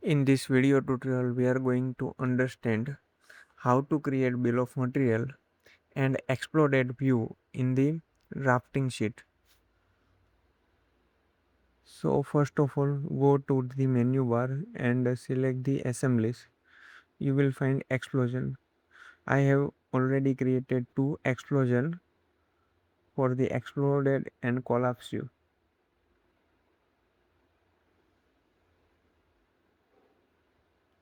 In this video tutorial, we are going to understand how to create bill of material and exploded view in the drafting sheet. So first of all, go to the menu bar and select the assemblies. You will find explosion. I have already created two explosion for the exploded and collapse view.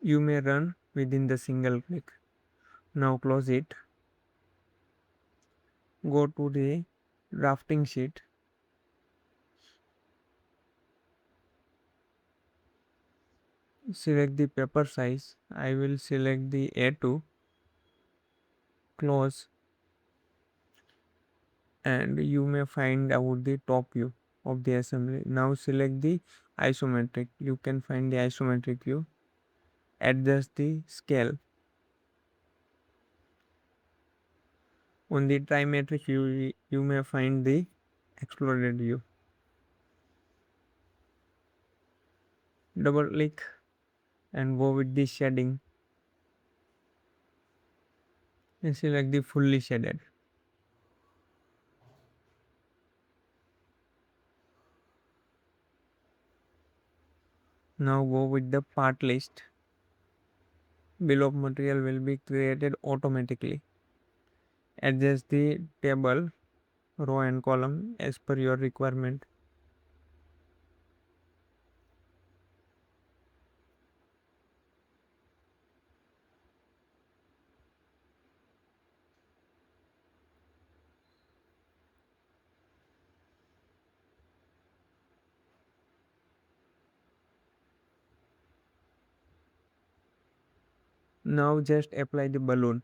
You may run within the single click. Now close it. Go to the drafting sheet. Select the paper size. I will select the A2, close, and you may find out the top view of the assembly. Now select the isometric. You can find the isometric view. Adjust the scale. On the trimetric view, you may find the exploded view. Double click and go with the shading and select the fully shaded. Now go with the part list. Bill of material will be created automatically. Adjust the table, row and column as per your requirement. Now just apply the balloon.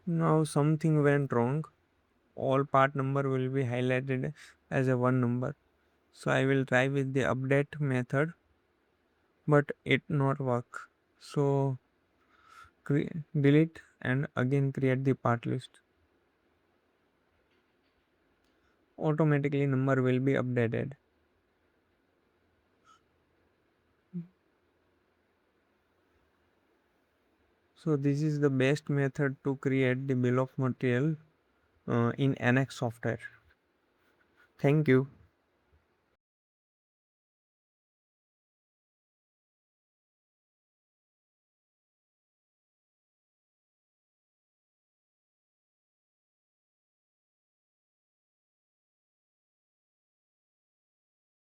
Now something went wrong. All part number will be highlighted as a one number. So I will try with the update method, but it not work. So delete and again create the part list. Automatically number will be updated. So this is the best method to create the bill of material in NX software. Thank you.